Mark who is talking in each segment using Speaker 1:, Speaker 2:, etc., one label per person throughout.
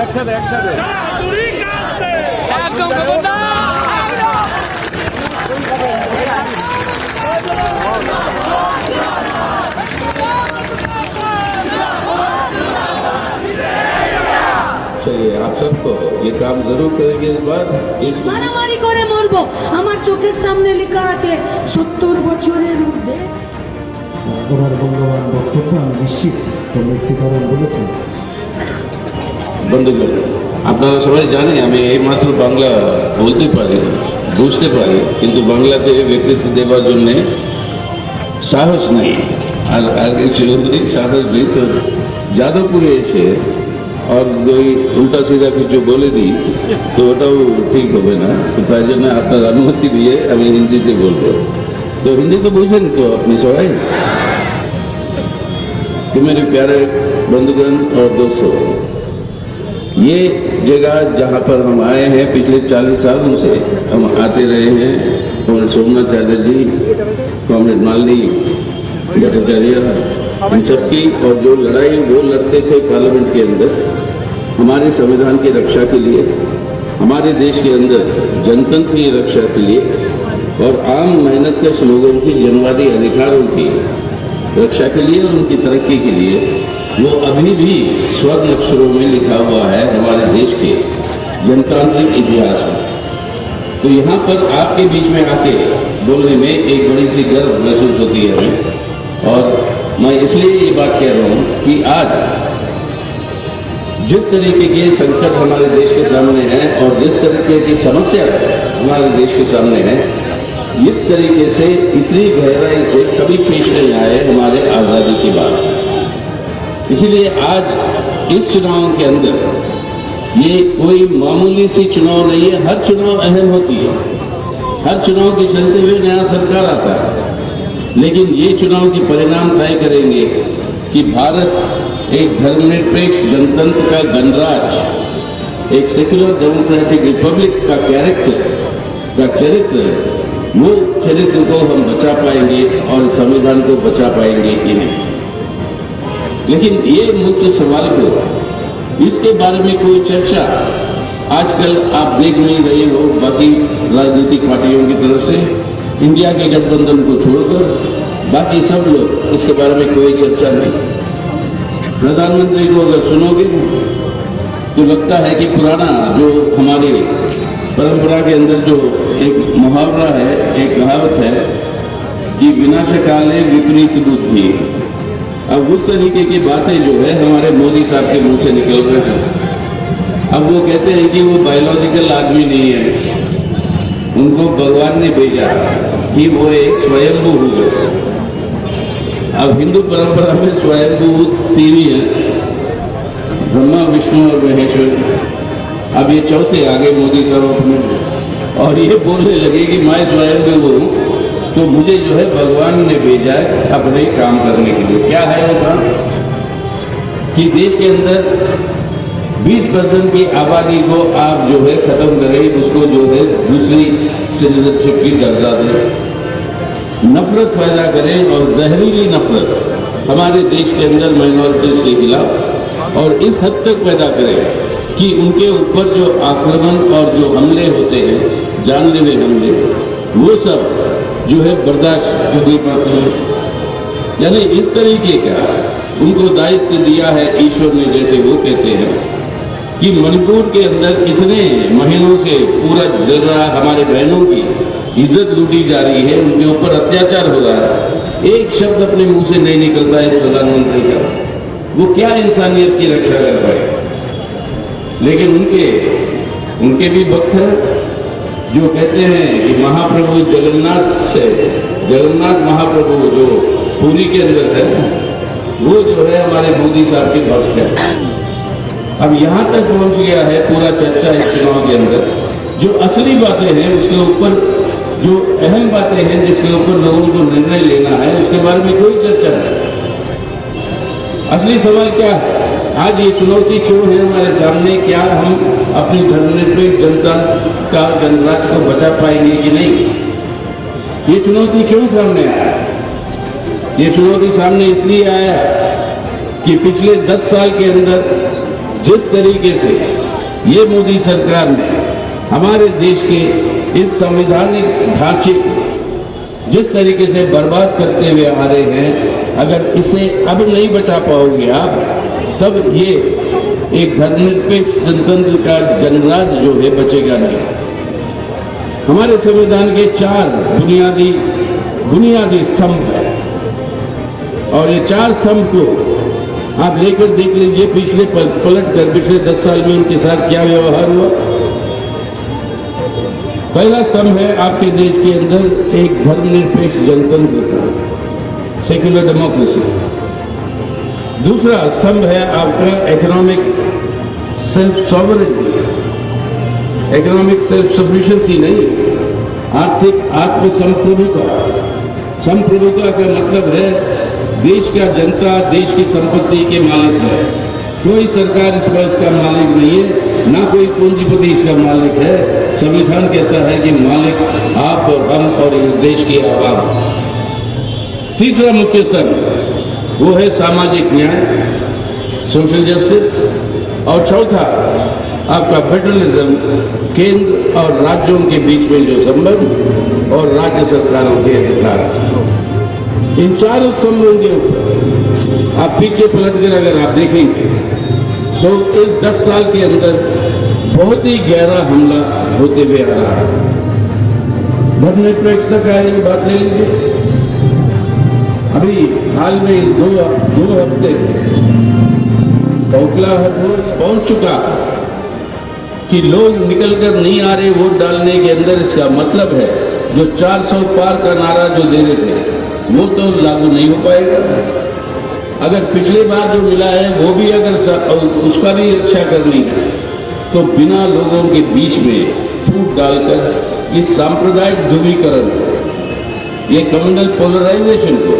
Speaker 1: चलिए आप सबको ये काम जरूर करेंगे इस बार।
Speaker 2: মারামারি করে মরবো, আমার চোখের সামনে লেখা আছে 70 বছরের মধ্যে।
Speaker 3: ওনার মূল্যবান বক্তব্য আমি নিশ্চিত কমরেড সীতারাম বলেছেন।
Speaker 1: বন্ধুগণ, আপনারা সবাই জানেন আমি এইমাত্র বাংলা বলতে পারি, বুঝতে পারি, কিন্তু বাংলাতে ব্যক্তিত্ব দেওয়ার জন্যে সাহস নেই। আর আগে চিরদিন সাহস নেই, তো যাদবপুরে এসে और कोई उल्टा सीधा कुछ जो बोले दी तो ওটাও ঠিক হবে না। তো তাই জন্য আপনার অনুমতি দিয়ে আমি হিন্দিতে বলবো। तो हिंदी तो बुझें तो अपनी सवाई। तो मेरे प्यारे बंधुगण और दोस्तों, ये जगह जहाँ पर हम आए हैं पिछले 40 सालों से हम आते रहे हैं। कॉमरेड सोमनाथ चैटर्जी, कॉमरेड मालिनी भट्टाचार्य, इन सबकी और जो लड़ाई वो लड़ते थे पार्लियामेंट के अंदर हमारे संविधान की रक्षा के लिए, हमारे देश के अंदर जनतंत्र की रक्षा के लिए और आम मेहनत के लोगों की जनवादी अधिकारों की रक्षा के लिए और उनकी तरक्की के लिए, वो अभी भी स्वर्ण अक्षरों में लिखा हुआ है हमारे देश के जनतांत्रिक इतिहास में। तो यहाँ पर आपके बीच में आके बोलने में एक बड़ी सी गर्व महसूस होती है हमें। और मैं इसलिए ये बात कह रहा हूँ कि आज जिस तरीके के संकट हमारे देश के सामने हैं और जिस तरीके की समस्या हमारे देश के सामने है, इस तरीके से इतनी गहराई से कभी पेश नहीं आए हमारे आज़ादी की बात। इसीलिए आज इस चुनाव के अंदर ये कोई मामूली सी चुनाव नहीं है, हर चुनाव अहम होती है। हर चुनाव के चलते हुए नया सरकार आता है, लेकिन ये चुनाव के परिणाम तय करेंगे कि भारत एक धर्मनिरपेक्ष जनतंत्र का गणराज, एक सेक्युलर डेमोक्रेटिक रिपब्लिक का कैरेक्टर का चरित्र, वो चरित्र को हम बचा पाएंगे और संविधान को बचा पाएंगे कि नहीं। लेकिन ये मुख्य सवाल को, इसके बारे में कोई चर्चा आजकल आप देख नहीं रहे हो बाकी राजनीतिक पार्टियों की तरफ से, इंडिया के गठबंधन को छोड़कर बाकी सब लोग, इसके बारे में कोई चर्चा नहीं। प्रधानमंत्री को अगर सुनोगे तो लगता है कि पुराना जो हमारे परंपरा के अंदर जो एक मुहावरा है, एक कहावत है कि विनाश काले विपरीत बुद्धि, अब उस तरीके की बातें जो है हमारे मोदी साहब के मुंह से निकल रहे हैं। अब वो कहते हैं कि वो बायोलॉजिकल आदमी नहीं है, उनको भगवान ने भेजा कि वो एक स्वयंभू हुए। अब हिंदू परंपरा में स्वयंभू तीन ही है, ब्रह्मा विष्णु और महेश्वर। अब ये चौथे आगे मोदी साहब अपने और ये बोलने लगे कि मैं स्वयंभू हूँ, तो मुझे जो है भगवान ने भेजा अपने काम करने के लिए। क्या है वो काम? कि देश के अंदर 20% की आबादी को आप जो है खत्म करें, उसको जो है दूसरी सिटीजनशिप की दर्जा दें, नफरत पैदा करें और जहरीली नफरत हमारे देश के अंदर माइनॉरिटीज के खिलाफ, और इस हद तक पैदा करें कि उनके ऊपर जो आक्रमण और जो हमले होते हैं, जानलेवा हमले, वो सब जो है बर्दाश्त करनी पड़ती है। यानी इस तरीके का उनको दायित्व दिया है ईश्वर ने, जैसे वो कहते हैं कि मणिपुर के अंदर इतने महीनों से पूरा जल रहा, हमारे बहनों की इज्जत लूटी जा रही है, उनके ऊपर अत्याचार हो रहा है, एक शब्द अपने मुंह से नहीं निकलता है प्रधानमंत्री का। वो क्या इंसानियत की रक्षा कर पाए? लेकिन उनके भी भक्त हैं जो कहते हैं कि महाप्रभु जगन्नाथ महाप्रभु जो पुरी के अंदर है, वो जो है हमारे मोदी साहब के भक्त है। अब यहाँ तक पहुँच गया है पूरा चर्चा इस चुनाव के अंदर, जो असली बातें हैं उसके ऊपर, जो अहम बातें हैं जिसके ऊपर लोगों को निर्णय लेना है, उसके बारे में कोई चर्चा नहीं। असली सवाल क्या है? आज ये चुनौती क्यों है हमारे सामने? क्या हम अपनी धर्मनिरपेक्ष जनता का गणराज को बचा पाएंगे कि नहीं? ये चुनौती क्यों सामने आया? ये चुनौती सामने इसलिए आया कि पिछले 10 साल के अंदर जिस तरीके से ये मोदी सरकार ने हमारे देश के इस संवैधानिक ढांचे को जिस तरीके से बर्बाद करते हुए आ रहे हैं, अगर इसे अब नहीं बचा पाओगे आप, तब ये एक धर्मनिरपेक्ष जनतंत्र का जनराज जो है बचेगा नहीं। हमारे संविधान के 4 बुनियादी स्तंभ है और ये 4 स्तंभ को आप लेकर देख लीजिए पिछले पिछले 10 साल में उनके साथ क्या व्यवहार हुआ। पहला स्तंभ है आपके देश के अंदर एक धर्मनिरपेक्ष जनतंत्र था, सेक्युलर डेमोक्रेसी। दूसरा स्तंभ है आपका economic self sovereignty, economic self sufficiency नहीं, आर्थिक आत्मसंप्रभुता। संप्रभुता का मतलब है देश का जनता देश की संपत्ति के मालिक है, कोई सरकार इसका मालिक नहीं है, ना कोई पूंजीपति इसका मालिक है। संविधान कहता है कि मालिक आप और हम और इस देश की आवाम। तीसरा मुख्य स्तंभ वो है सामाजिक न्याय, सोशल जस्टिस। और चौथा आपका फेडरलिज्म, केंद्र और राज्यों के बीच में जो संबंध और राज्य सरकारों के अधिकार। इन चारों स्तंभों के ऊपर आप पीछे पलटकर अगर आप देखेंगे तो इस 10 साल के अंदर बहुत ही गहरा हमला होते हुए आ रहा है। धर्मनिरपेक्षता का एक बात ले लीजिए, अभी हाल में दो हफ्ते पहुंच चुका कि लोग निकलकर नहीं आ रहे वोट डालने के अंदर। इसका मतलब है जो 400 पार का नारा जो दे रहे थे वो तो लागू नहीं हो पाएगा। अगर पिछले बार जो मिला है वो भी अगर उसका भी रक्षा करनी है तो बिना लोगों के बीच में फूट डालकर इस सांप्रदायिक ध्रुवीकरण को, ये कम्युनल पोलराइजेशन को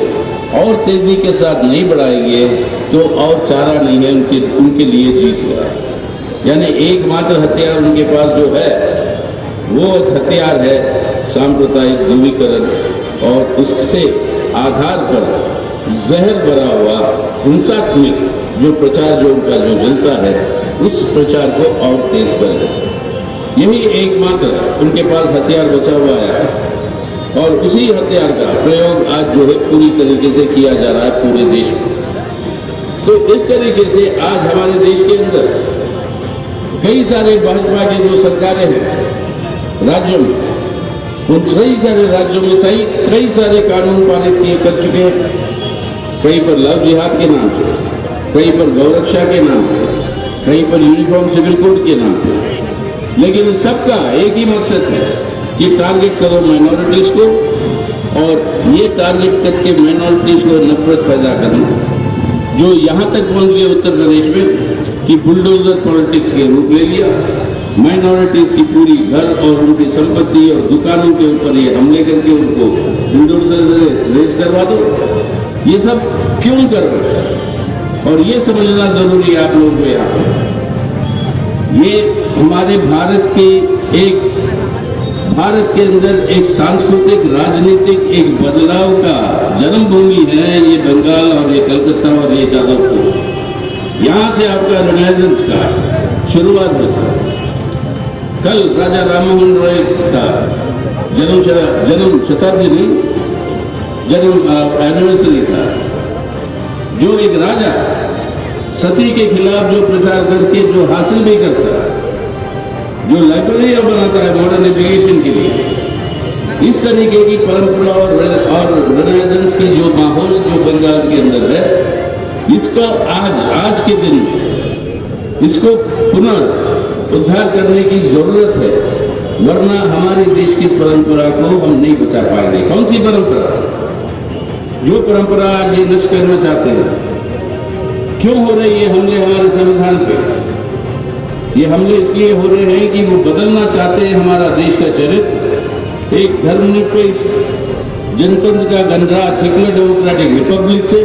Speaker 1: और तेजी के साथ नहीं बढ़ाएंगे तो और चारा नहीं है उनके लिए जीत का। यानी एकमात्र हथियार उनके पास जो है वो हथियार है सांप्रदायिक ध्रुवीकरण, और उससे आधार पर जहर भरा हुआ हिंसात्मक जो प्रचार जो उनका जो चलता है उस प्रचार को और तेज करेगा। यही एकमात्र उनके पास हथियार बचा हुआ है और उसी हथियार का प्रयोग आज जो है पूरी तरीके से किया जा रहा है पूरे देश में। तो इस तरीके से आज हमारे देश के अंदर कई सारे भाजपा के जो सरकारें हैं राज्यों में, उन सही सारे राज्यों में कई सारे कानून पारित किए कर चुके हैं, कहीं पर लव जिहाद के नाम पे, कहीं पर गौरक्षा के नाम पे, कहीं पर यूनिफॉर्म सिविल कोड के नाम पे। लेकिन सबका एक ही मकसद है कि टारगेट करो माइनॉरिटीज को, और ये टारगेट करके माइनॉरिटीज को नफरत पैदा करना जो यहाँ तक पहुँच गए उत्तर प्रदेश में कि बुलडोजर पॉलिटिक्स के रूप ले लिया। माइनॉरिटीज की पूरी घर और उनकी संपत्ति और दुकानों के ऊपर ये हमले करके उनको बुलडोजर से रेस करवा दो। ये सब क्यों कर रहे हैं और ये समझना जरूरी है आप लोगों को। यहाँ ये हमारे भारत के अंदर एक सांस्कृतिक राजनीतिक एक बदलाव का जन्मभूमि है ये बंगाल और ये कलकत्ता और ये जादवपुर। यहाँ से आपका रिनाइजेंस का शुरुआत होता है। कल राजा राममोहन रॉय का जन्म शताब्दी नहीं, जन्म एनिवर्सरी था। जो एक राजा सती के खिलाफ जो प्रचार करके जो हासिल भी करता है, जो लाइब्रेरी बनाता है मॉडर्न एजुकेशन के लिए, इस तरीके की परंपरा और रिनाइजेंस की जो माहौल जो बंगाल के अंदर है, इसका आज के दिन इसको पुनः उद्धार करने की जरूरत है, वरना हमारे देश की परंपरा को हम नहीं बचा पाएंगे। कौन सी परंपरा? जो परंपरा आज ये नष्ट करना चाहते हैं। क्यों हो रहे ये हमले हमारे संविधान पे? ये हमले इसलिए हो रहे हैं कि वो बदलना चाहते हैं हमारा देश का चरित्र एक धर्मनिरपेक्ष जनतंत्र का गणराज्य सेक्युलर डेमोक्रेटिक रिपब्लिक से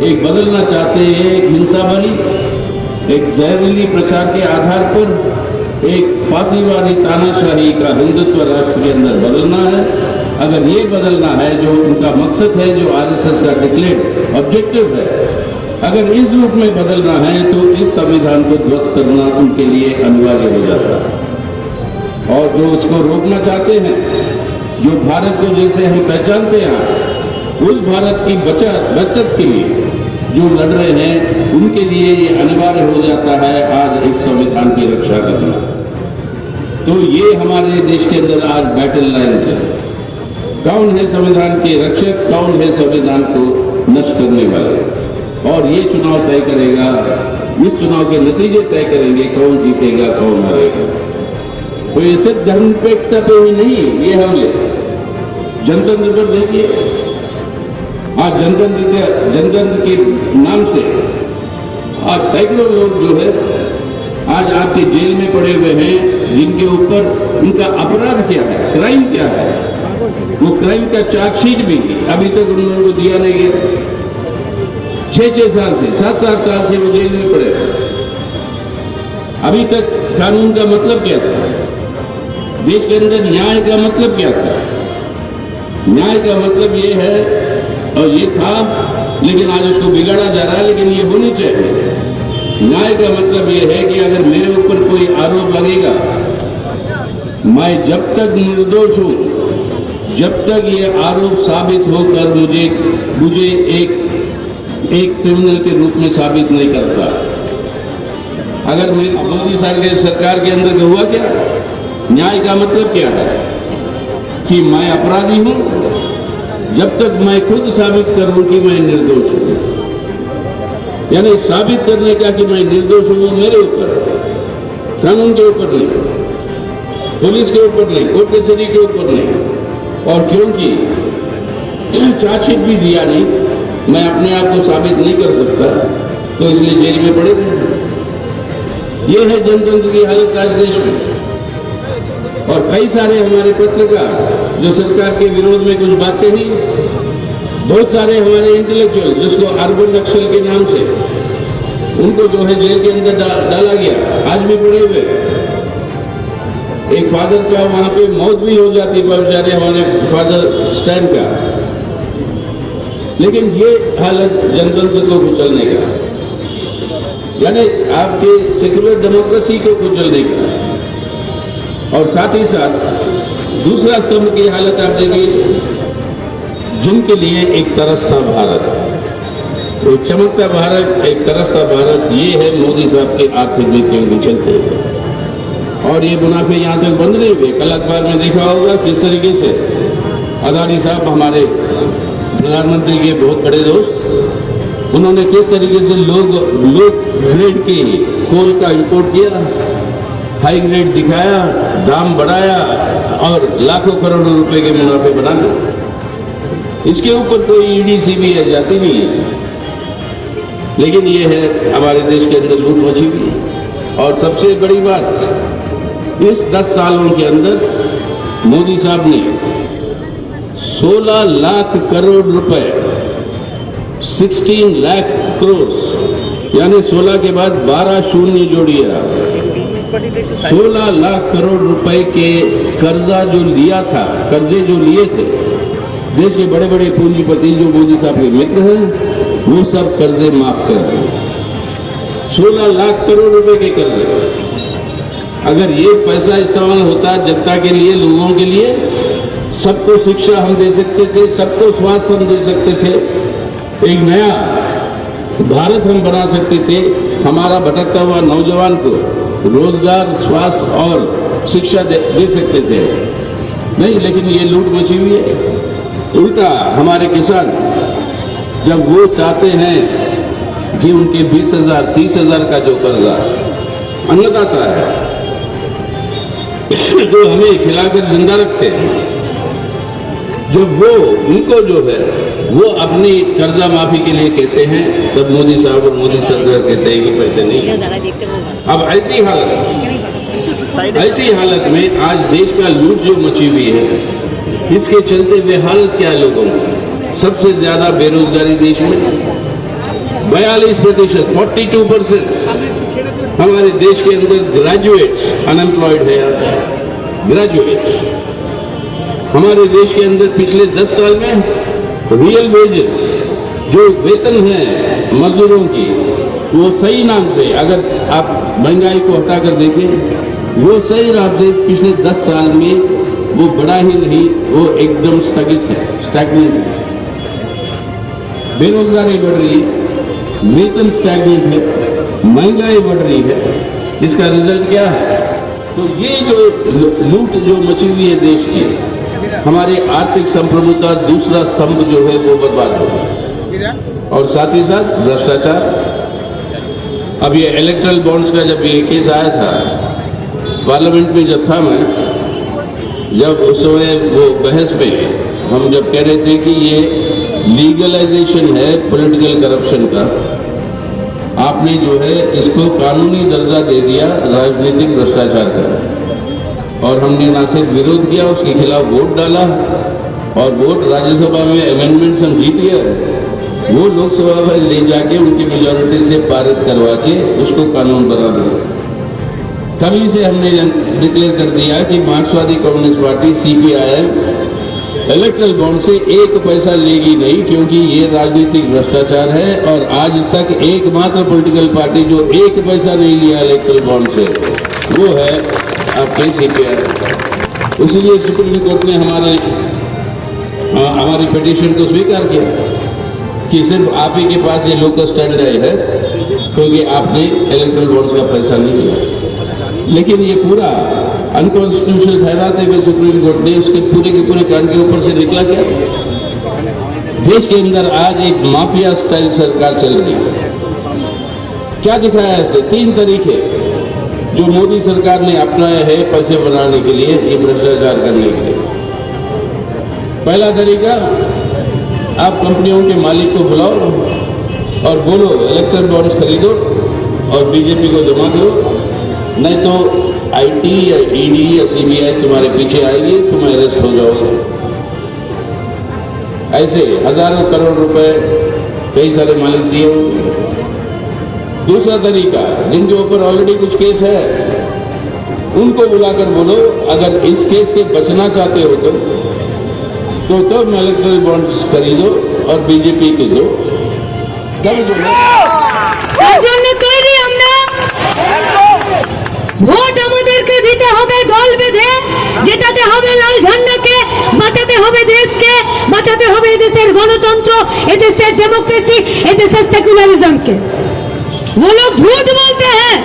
Speaker 1: एक बदलना चाहते हैं एक हिंसा भरी, एक जहरीली प्रचार के आधार पर एक फांसीवादी तानाशाही का हिंदुत्व राष्ट्र के अंदर बदलना है। अगर ये बदलना है जो उनका मकसद है, जो आरएसएस का डिक्लेयर्ड ऑब्जेक्टिव है, अगर इस रूप में बदलना है तो इस संविधान को ध्वस्त करना उनके लिए अनिवार्य हो जाता है। और जो उसको रोकना चाहते हैं, जो भारत को जैसे हम पहचानते हैं, उस भारत की बचत के लिए जो लड़ रहे हैं, उनके लिए ये अनिवार्य हो जाता है आज इस संविधान की रक्षा करना। तो ये हमारे देश के अंदर आज बैटल लाइन है। कौन है संविधान के रक्षक, कौन है संविधान को नष्ट करने वाले, और ये चुनाव तय करेगा, इस चुनाव के नतीजे तय करेंगे कौन जीतेगा कौन हारेगा। तो ये सिर्फ धर्मनिरपेक्षता पे ही नहीं, ये हमले जनतंत्र पर देखिए। आज जनतंत्र के नाम से आज सैकड़ों लोग जो है आज आपके जेल में पड़े हुए हैं, जिनके ऊपर उनका अपराध क्या है, क्राइम क्या है, वो क्राइम का चार्जशीट भी अभी तक उन लोगों को दिया नहीं गया। 6-6 साल से 7-7 साल से वो जेल में पड़े। अभी तक कानून का मतलब क्या था, देश के अंदर न्याय का मतलब क्या था? न्याय का मतलब ये है और ये था, लेकिन आज उसको बिगाड़ा जा रहा है, लेकिन ये होनी चाहिए। न्याय का मतलब ये है कि अगर मेरे ऊपर कोई आरोप लगेगा, मैं जब तक निर्दोष हूं, जब तक ये आरोप साबित होकर मुझे एक क्रिमिनल के रूप में साबित नहीं करता। अगर मेरी मोदी सरकार के अंदर हुआ क्या, न्याय का मतलब क्या है कि मैं अपराधी हूं जब तक मैं खुद साबित करूं कि मैं निर्दोष हूं। यानी साबित करने का कि मैं निर्दोष हूं मेरे ऊपर, कानून के ऊपर नहीं, पुलिस के ऊपर नहीं, कोर्ट कचहरी के ऊपर नहीं। और क्योंकि चार्जशीट भी दिया नहीं, मैं अपने आप को साबित नहीं कर सकता, तो इसलिए जेल में पड़े रहे। ये है जनतंत्र की हालत आज देश में। और कई सारे हमारे पत्रकार जो सरकार के विरोध में कुछ बातें ही, बहुत सारे हमारे इंटेलेक्चुअल जिसको अर्बन नक्सल के नाम से उनको जो है जेल के अंदर डाला गया, आज भी पड़े हुए। एक फादर का वहां पे मौत भी हो जाती है, बेचारे हमारे फादर स्टैंड का। लेकिन ये हालत जनतंत्र को कुचलने का, यानी आपके सेक्युलर डेमोक्रेसी को कुचलने का। और साथ ही साथ दूसरा स्तंभ की हालत आप देखिए, जिनके लिए एक तरसता भारत, एक चमकता भारत, एक तरसता भारत, ये है मोदी साहब की आर्थिक नीतियों के चलते। और ये मुनाफे यहाँ तक बंद नहीं हुए। कल अखबार में देखा होगा किस तरीके से अदानी साहब, हमारे प्रधानमंत्री के बहुत बड़े दोस्त, उन्होंने किस तरीके से लो ग्रेड की कोल का इंपोर्ट किया, हाई ग्रेड दिखाया, दाम बढ़ाया और लाखों करोड़ों रुपए के मुनाफे बना दिए। इसके ऊपर कोई ईडी सीबीआई जाती नहीं है। लेकिन ये है हमारे देश के अंदर लूट मची हुई। और सबसे बड़ी बात, इस 10 सालों के अंदर मोदी साहब ने 16 लाख करोड़ रुपए, 16 लाख करोड़, यानी 16 के बाद 12 शून्य जोड़िए, 16 लाख करोड़ रुपए के कर्जा जो लिया था, कर्जे जो लिए थे, देश के बड़े बड़े पूंजीपति जो मोदी साहब के मित्र हैं, वो सब कर्जे माफ कर दिए। 16 लाख करोड़ रुपए के कर्जे। अगर ये पैसा इस्तेमाल होता जनता के लिए, लोगों के लिए, सबको शिक्षा हम दे सकते थे, सबको स्वास्थ्य हम दे सकते थे, एक नया भारत हम बना सकते थे, हमारा भटकता हुआ नौजवान को रोजगार, स्वास्थ्य और शिक्षा दे सकते थे। नहीं, लेकिन ये लूट मची हुई है। उल्टा हमारे किसान जब वो चाहते हैं कि उनके 20,000, 30,000 का जो कर्जा अन्नदाता है जो हमें खिलाकर जिंदा रखते हैं, जब वो उनको जो है वो अपनी कर्जा माफी के लिए कहते हैं, तब मोदी साहब और मोदी सरकार कहते हैं कि पैसे नहीं। अब ऐसी हालत में आज देश का लूट जो मची हुई है, इसके चलते हुए हालत क्या है लोगों की? सबसे ज्यादा बेरोजगारी देश में 42%, 42% हमारे देश के अंदर ग्रेजुएट्स अनएम्प्लॉयड है। ग्रेजुएट्स हमारे देश के अंदर पिछले 10 साल में रियल वेजेस जो वेतन है मजदूरों की वो सही नाम से, अगर आप महंगाई को हटाकर देखें, वो सही नाम से पिछले 10 साल में वो बढ़ा ही नहीं, वो एकदम स्थगित है, स्टैग्नेंट है। बेरोजगारी बढ़ रही है, वेतन स्टैग्नेंट है, महंगाई बढ़ रही है। इसका रिजल्ट क्या है? तो ये जो लूट जो मची हुई है देश की, हमारी आर्थिक संप्रभुता दूसरा स्तंभ जो है वो बर्बाद हो गया, और साथ ही साथ भ्रष्टाचार। अब ये इलेक्ट्रल बॉन्ड्स का जब ये केस आया था पार्लियामेंट में, जब था मैं, जब उस समय वो बहस में हम जब कह रहे थे कि ये लीगलाइजेशन है पॉलिटिकल करप्शन का, आपने जो है इसको कानूनी दर्जा दे दिया राजनीतिक भ्रष्टाचार का। और हमने ना सिर्फ विरोध किया, उसके खिलाफ वोट डाला, और वोट राज्यसभा में अमेंडमेंट्स हम जीत गए, वो लोकसभा में ले जाके उनकी मेजोरिटी से पारित करवा के उसको कानून बना दिया। तभी से हमने डिक्लेयर कर दिया कि मार्क्सवादी communist party CPIM erectile bond से 1 पैसा लेगी नहीं, क्योंकि ये राजनीतिक भ्रष्टाचार है। और आज तक एकमात्र पॉलिटिकल पार्टी जो 1 पैसा नहीं लिया इलेक्ट्रल बॉन्ड से, वो है आपके सीपीआई। इसलिए सुप्रीम कोर्ट ने हमारी पिटीशन को स्वीकार किया कि सिर्फ आप ही के पास ये लोकल स्टैंड है, क्योंकि आपने इलेक्ट्रल बॉन्ड्स का पैसा नहीं लिया। लेकिन ये पूरा अनकॉन्स्टिट्यूशनल ठहराते हुए सुप्रीम कोर्ट ने उसके पूरे के पूरे कांड के ऊपर से निकला क्या? देश के अंदर आज एक माफिया स्टाइल सरकार चल रही है। क्या दिखाया है ऐसे 3 तरीके जो मोदी सरकार ने अपनाया है पैसे बनाने के लिए, ये भ्रष्टाचार करने के लिए। पहला तरीका, आप कंपनियों के मालिक को बुलाओ और बोलो इलेक्ट्रल बॉन्ड्स खरीदो और बीजेपी को जमा करो, नहीं तो आईटी या ईडी या सीबीआई तुम्हारे पीछे आएगी, तुम अरेस्ट हो जाओगे। ऐसे हजारों करोड़ रुपए कई सारे मालिक दिए होंगे। दूसरा तरीका, जिनके ऊपर ऑलरेडी कुछ केस है उनको बुलाकर बोलो अगर इस केस से बचना चाहते हो तो तब इलेक्ट्रल बॉन्ड्स खरीदो और बीजेपी के दो।
Speaker 2: ভোট আমাদেরকে দিতে হবে দল বেঁধে, জেতাতে হবে লাল ঝান্ডাকে, বাঁচাতে হবে দেশকে, বাঁচাতে হবে এদেশের গণতন্ত্র, এদেশের डेमोक्रेसी, এদেশের सेकुलरिज्म के। वो लोग झूठ बोलते हैं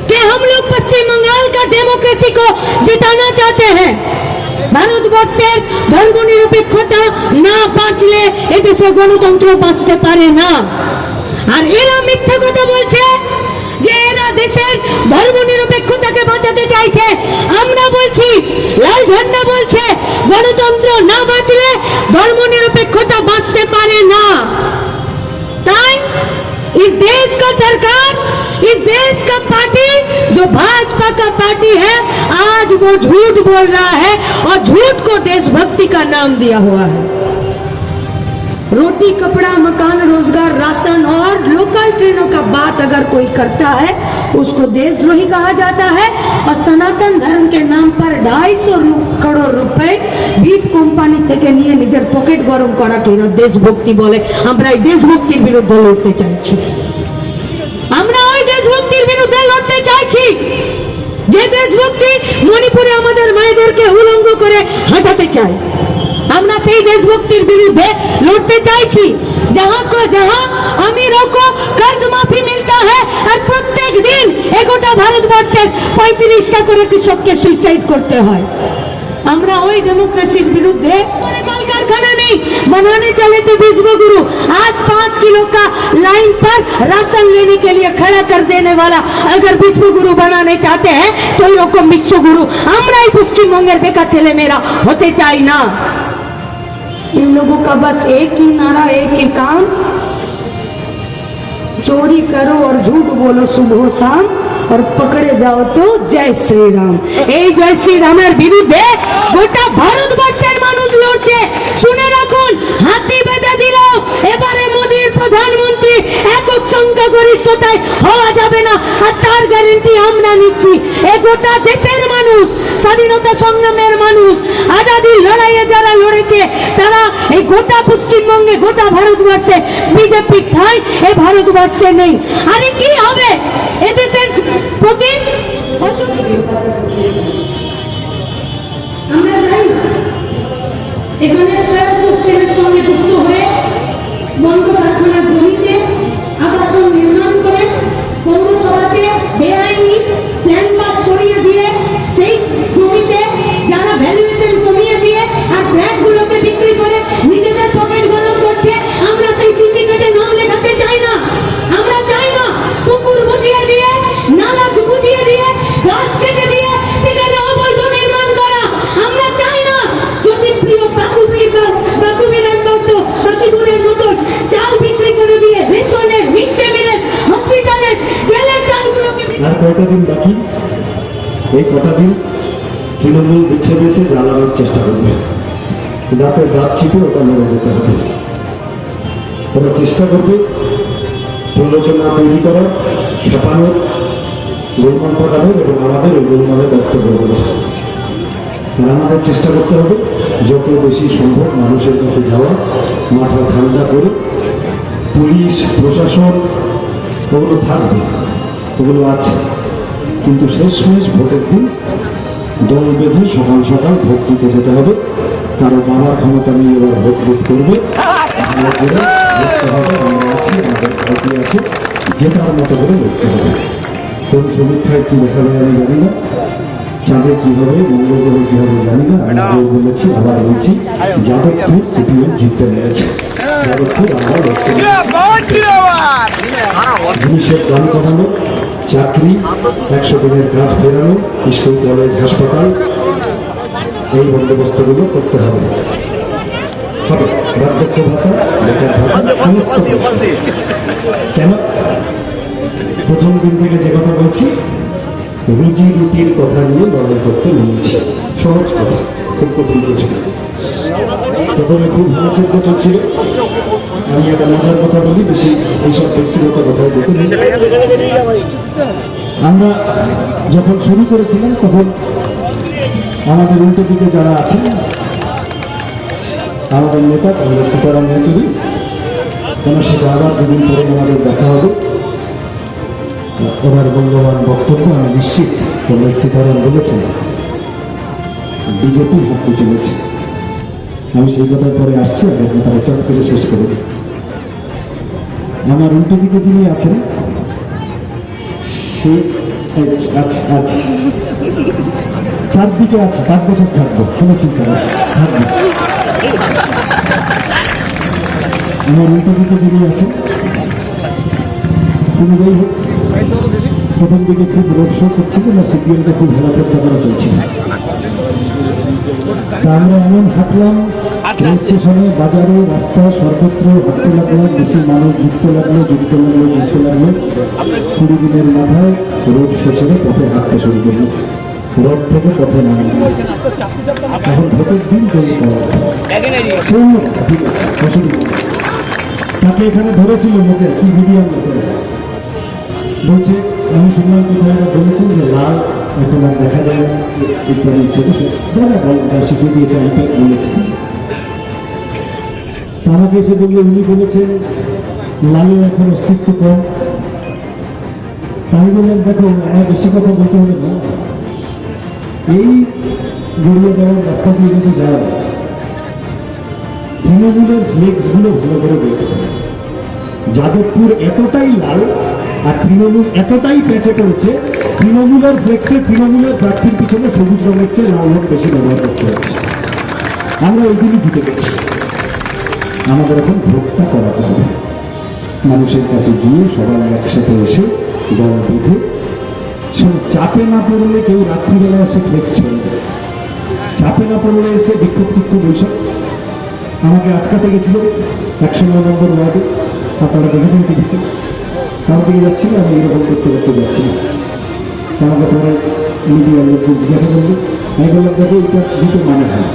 Speaker 2: कि हम लोग पश्चिम बंगाल का डेमोक्रेसी को जिताना चाहते हैं। ভারতবর্ষের ধর্মনিরপেক্ষতা না বাঁচলে এদেশে গণতন্ত্র বাঁচতে পারে না। আর এরা মিথ্যা কথা বলছে যে এরা দেশের ধর্মনিরপেক্ষতাকে বাঁচাতে চাইছে। আমরা বলছি, লাল ঝান্ডা বলছে গণতন্ত্র না বাঁচলে ধর্মনিরপেক্ষতা বাঁচতে পারে না। তাই इस देश का सरकार, इस देश का पार्टी जो भाजपा का पार्टी है, आज वो झूठ बोल रहा है और झूठ को देशभक्ति का नाम दिया हुआ है। रोटी, कपड़ा, मकान, रोजगार, राशन और लोकल ट्रेनों का बात अगर कोई करता है उसको देशद्रोही कहा जाता है। और सनातन धर्म के नाम पर 250 करोड़ रुपए बीट কোম্পানি থেকে নিয়ে নিজের পকেট গরম করা কে দেশভক্তি বলে। আমরা এই দেশভক্তির বিরুদ্ধে লড়তে চাইছি। আমরা ওই দেশভক্তির বিরুদ্ধে লড়তে চাইছি যে দেশভক্তি মণিপুরে আমাদের মায়েদেরকে উলঙ্গ করে হাঁটাতে চায়। আমরা সেই দেশভক্তির বিরুদ্ধে লড়তে চাইছি जहां को जहां अमीरों को कर्ज माफी मिलता है और प्रत्येक दिन एगोटा भारतवर्षের 35টা করে কৃষককে সুইসাইড করতে হয়। আমরা ওই ডেমোক্রেসির বিরুদ্ধে कलकारखाना नहीं बनाने चले थे विश्वगुरु। आज 5 किलो का लाइन पर राशन लेने के लिए खड़ा कर देने वाला अगर विश्वगुरु बनाने चाहते हैं तो ये रकम विश्वगुरु আমরা এই পশ্চিমবঙ্গের বেকার ছেলে মেয়েরা হতে চাই না। इन लोगों का बस एक ही नारा, एक ही काम, चोरी करो और झूठ बोलो सुबह शाम और पकड़े जाओ तो जय श्री राम। এই জয় শ্রী রামের বিরুদ্ধে গোটা ভারতবর্ষের মানুষ লড়ছে। শুনে রাখুন, হাতি বেঁধে দিল এবারে মোদির প্রধানমন্ত্রী একক সংখ্যা সংখ্যাগরিষ্ঠতায় হওয়া যাবে না, আর তার গ্যারেন্টি আমরা নিচ্ছি। এ গোটা দেশের মানুষ, স্বাধীনতা সংগ্রামের মানুষ, আজাদির লড়াইয়ে যারা লড়েছে, তারা এই গোটা পশ্চিমবঙ্গে, গোটা ভারতবর্ষে বিজেপির ঠাঁই এই ভারতবর্ষে নেই। আরে কি হবে এদেশের প্রতি? আমরা চাই এখানে স্কয়ার সঙ্গে যুক্ত হয়ে বন্ধ কারখানার জমিতে আবাসন নির্মাণ করে পৌরসভাকে বেআইনি প্ল্যান পাস করিয়ে দিয়ে সেই জমিতে যারা ভ্যালুয়েশন কমিয়ে দিয়ে আর ফ্ল্যাটগুলোকে বিক্রি করে নিজেদের পকেট গরম করছে, আমরা সেই সিন্ডিকেটে নাম লেখাতে চাই না। আমরা চাই না পুকুর বুঝিয়ে দিয়ে, নালা বুঝিয়ে দিয়ে, গাছ কেটে দিয়ে সেখানে অবৈধ নির্মাণ করা। আমরা চাই না যদি প্রিয় বাকুবিরান মতো বাকিপুরের মতন চাল বিক্রি করে দিয়ে রেশনের, মিড ডে মিলের, হসপিটালের, জেলের চালগুলোকে
Speaker 3: আর কয়টা দিন বাকি? এই কটা দিন তৃণমূল বেছে বেছে জ্বালানোর চেষ্টা করবে, দাঁতে দাঁত চিপে ওটা মেরে যেতে হবে। ওরা চেষ্টা করবে প্রলোচনা তৈরি করার, খেপানোর, গোলমাল পাকানোর এবং আমাদের ওই গোলমালে ব্যস্ত করে দেবে। আর আমাদের চেষ্টা করতে হবে যত বেশি সম্ভব মানুষের কাছে যাওয়া, মাথা ঠান্ডা করে। পুলিশ প্রশাসন ওগুলো থাকবে, ওগুলো আছে, কিন্তু শেষমেশ ভোটের দিন দল বেঁধে সকাল সকাল ভোট দিতে যেতে হবে। কারো বাবার ক্ষমতা নিয়ে এবার ভোট ভোট করবে, ভালো করে লড়তে হবে। আমরা আছি, আমাদের ভারতীয় আছে, জেতার মতো করে লড়তে হবে। কোন সমীক্ষায় কী দেখাবে আমি জানি না, চাঁদে কী হবে, মঙ্গল গ্রহে কী হবে জানি না। আমি আগেও বলেছি, আবার বলছি, যাদবপুর সিপিএম জিততে পেরেছে। যাদবপুর আমরা লড়তে জিনিসের দাম কমানো, চাকরি, 100 দিনের কাজ ফেরানো, স্কুল কলেজ হাসপাতাল, এই বন্দোবস্তগুলো করতে হবে। বার্ধক্য ভাতা, বেকার ভাতা, সমস্ত কিছু। কেন প্রথম দিন থেকে যে কথা বলছি, রুজি রুটির কথা নিয়ে লড়াই করতে নিয়েছি। সহজ কথা, খুব কঠিন কিছু। প্রথমে খুব ভালো চোদ্দ চলছিল। আমি একটা মজার কথা বলি, বেশি এইসব ব্যক্তিগত কথায় যেতে নেই। আমরা যখন শুরু করেছিলাম তখন আমাদের উল্টো দিকে যারা আছেন, আমাদের নেতা সীতারাম ইয়েচুরি, ওনার সাথে আবার দুদিন পরে আমাদের দেখা হবে। ওনার মূল্যবান বক্তব্য আমি নিশ্চিত কমরেড সীতারাম বলেছেন বিজেপি হাঁটতে চলেছে। আমি সেই কথার পরে আসছি, আর কথাটা চট করে শেষ করে দিই। আমার উল্টো দিকে যিনি আছেন সে চারদিকে আছে, 5 বছর থাকবো, কোনো চিন্তা নেই, থাকবো। আমার উল্টো দিকে যিনি আছেন তিনি যাই হোক প্রথম দিকে খুব রোড শো করছিল না, সিপিএমটা খুব হেলাচেষ্টা করা চলছিল। তা আমরা এমন হাঁটলাম, ট্রেন স্টেশনে, বাজারে, রাস্তায়, সর্বত্র হাঁটতে লাগলাম। বেশি মানুষ যুক্ত লাগলো 20 দিনের মাথায় রোড শো ছেড়ে পথে হাঁটতে শুরু করলো, রোড থেকে পথে নামলাম। এখন ভোটের দিন তৈরি করা, সেই ঠিক আছে, অসুবিধা। তাকে এখানে ধরেছিল লোকে, কি ভিডিও লোকে বলছে, আমি শুনলাম কোথায় বলেছেন যে লাল এখন আর দেখা যায় না, ইত্যাদি ইত্যাদি। যারা বলটা শিখিয়ে দিয়েছে, আইপ্যাক বলেছে। আমাকে এসে বললে উনি বলেছেন লালের এখন অস্তিত্ব কম। আমি বললাম দেখো, আমার বেশি কথা বলতে হবে না, এই গড়িয়ে যাওয়ার রাস্তা দিয়ে যদি যায়, তৃণমূলের ফ্লেক্সগুলো ভালো করে দেখবে। যাদবপুর এতটাই লাল আর তৃণমূল এতটাই পেঁচে পড়েছে, তৃণমূলের ফ্লেক্সে তৃণমূলের প্রার্থীর পিছনে সবুজ রঙের চেয়ে লাল রঙ বেশি ব্যবহার করতে হচ্ছে। আমরা ওই দিনই জিতে গেছি। আমাদের এখন ভোটটা করাতে হবে, মানুষের কাছে গিয়ে সবাই একসাথে এসে দল বেঁধে। চাপে না পড়লে কেউ রাত্রিবেলা এসে ফ্লেক্স ছেড়ে দেয়, চাপে না পড়লে এসে বিক্ষোভ টিক্ষোভ বৈশাখ। আমাকে আটকাতে গেছিল 109 নম্বর ওয়ার্ডে, আপনারা দেখেছেন টিভিতে। তার দিকে যাচ্ছিল, আমি এরকম করতে করতে যাচ্ছিলাম। আমাকে পরে মিডিয়ার লোকজন জিজ্ঞাসা করলো, আমি বললাম দেখো এটা দুটো মানে হয়।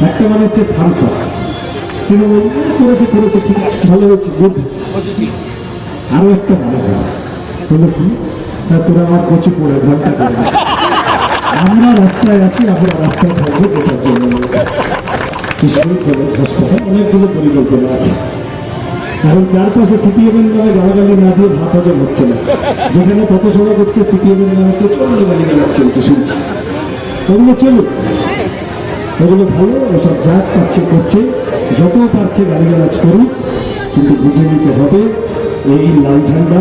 Speaker 3: একটা মানে হচ্ছে থামস আপ, তৃণমূল করেছে ঠিক আছে, ভালো হয়েছে, গুড। আরো একটা মানে হলো কি, তা তোরা আমার কচু পড়ে ঘন্টা করে দে। আমরা রাস্তায় আছি, আমরা রাস্তায় থাকবো, যেটার জন্য স্কুল, কলেজ, হাসপাতাল অনেকগুলো পরিকল্পনা আছে। কারণ চারপাশে সিপিএম এর নামে গালাগালি না দিয়ে ভাত হজম হচ্ছে না। যেখানে পথসভা করছে সিপিএম এর নামে প্রচন্ড গালিগালাজ চলছে, শুনছি। ওগুলো চলুক, ওগুলো ভালো, ওসব যা পাচ্ছে করছে, যত পারছে গালিগালাজ করুক, কিন্তু বুঝে নিতে হবে এই লাল ঝান্ডা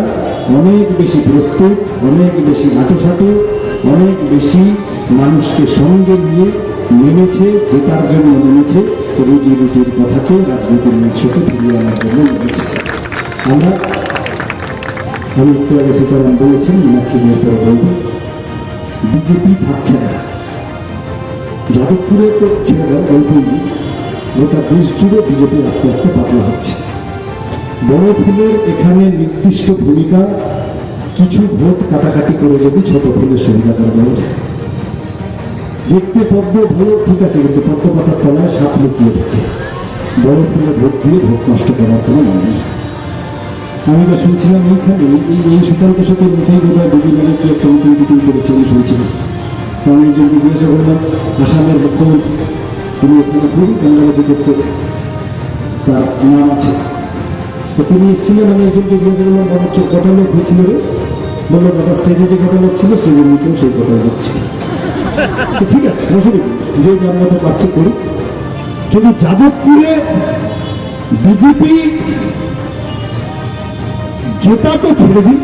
Speaker 3: অনেক বেশি প্রস্তুত, অনেক বেশি নাটোসাটো, অনেক বেশি মানুষকে সঙ্গে নিয়ে নেমেছে, জেতার জন্য নেমেছে, রুজি রুটির কথাকে রাজনীতির মঞ্চকে ফিরিয়ে আনার জন্য নেমেছে। আমি একটু আগে সীতারাম বলেছেন, মীনাক্ষী নিয়ে পরে বলব, বিজেপি থাকছে না। যাদবপুরে তো ছেড়ে দেওয়া গল্পই, গোটা দেশ জুড়ে বিজেপি আস্তে আস্তে পাতলা হচ্ছে। বড় ফুলের এখানে নির্দিষ্ট ভূমিকা, কিছু ভোট কাটাকাটি করে যদি ছোট ফুলের সুবিধা করা যায়। দেখতে পদ্ম ভালো, ঠিক আছে, কিন্তু পদ্ম পাতার তলায় সাপ লুকিয়ে থাকে। বড় ফুলে ভোট দিয়ে ভোট নষ্ট করার কোনো মানে নেই। আমি যা শুনছিলাম এইখানে, এই সুকান্ত সাথের মুখেই বোধ হয় দুদিন আগে কি একটা মিটিং করেছে, আমি শুনছিলাম। তো আমি একজনকে জিজ্ঞাসা করলাম, আসামের মুখ্যমন্ত্রী, তিনি ওখানে খুবই গঙ্গাবাজি করতে, তার নাম আছে, তো তিনি এসেছিলেন। আমি একজনকে জিজ্ঞাসা করলাম, বাবা কে কটা লোক হয়েছিল রে? বললো, দাদা স্টেজে যে কটা লোক ছিল, স্টেজের নিচেও সেই কটা লোক ছিল। তো ঠিক আছে, অসুবিধা নেই, যে যার মতো পাচ্ছে করুক। কিন্তু যাদবপুরে বিজেপি জেতা তো ছেড়ে দিন,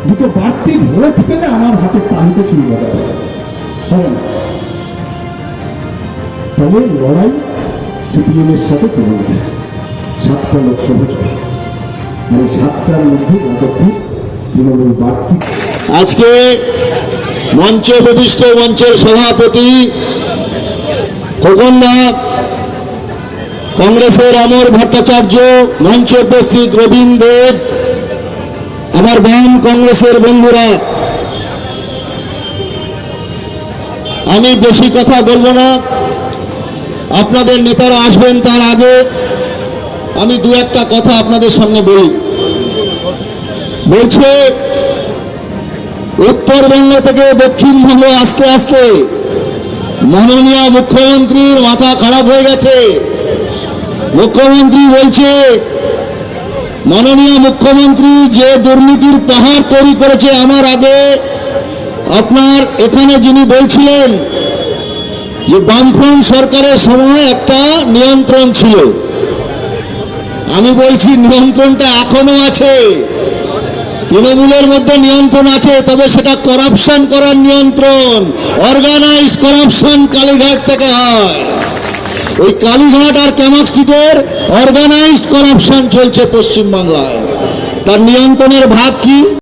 Speaker 3: দুটো বাড়তি ভোট পেলে আমার হাতে টানতে চুরি যাবে, হবে না। তবে লড়াই সিপিএম এর সাথে তৃণমূলের 7টা লোকসভা জয়, আর এই 7টার মধ্যে যাদবপুর তৃণমূল বাড়তি।
Speaker 4: আজকে মঞ্চে উপবিষ্ট মঞ্চের সভাপতি খোকনদা, কংগ্রেসের অমর ভট্টাচার্য, মঞ্চে উপস্থিত রবীন দেব, আমার বাম কংগ্রেসের বন্ধুরা, আমি বেশি কথা বলবো না, আপনাদের নেতারা আসবেন তার আগে আমি দু একটা কথা আপনাদের সামনে বলি। বলছে উত্তরবঙ্গ থেকে দক্ষিণবঙ্গে আস্তে আস্তে মাননীয় মুখ্যমন্ত্রীর মাথা খারাপ হয়ে গেছে। মুখ্যমন্ত্রী বলছে, মাননীয় মুখ্যমন্ত্রী যে দুর্নীতির পাহাড় তৈরি করেছে আমার আগে, আপনার এখানে যিনি বলছিলেন যে বামফ্রন্ট সরকারের সময় একটা নিয়ন্ত্রণ ছিল, আমি বলছি নিয়ন্ত্রণটা এখনো আছে, তৃণমূলের মধ্যে নিয়ন্ত্রণ আছে, তবে সেটা করাপশন করার নিয়ন্ত্রণ, অর্গানাইজড করাপশন কালীঘাট থেকে হয়। ওই কালীঘাট আর ক্যামাক স্ট্রিটের অর্গানাইজড করাপশন চলছে পশ্চিমবাংলায়। তার নিয়ন্ত্রণের ভাগ কি?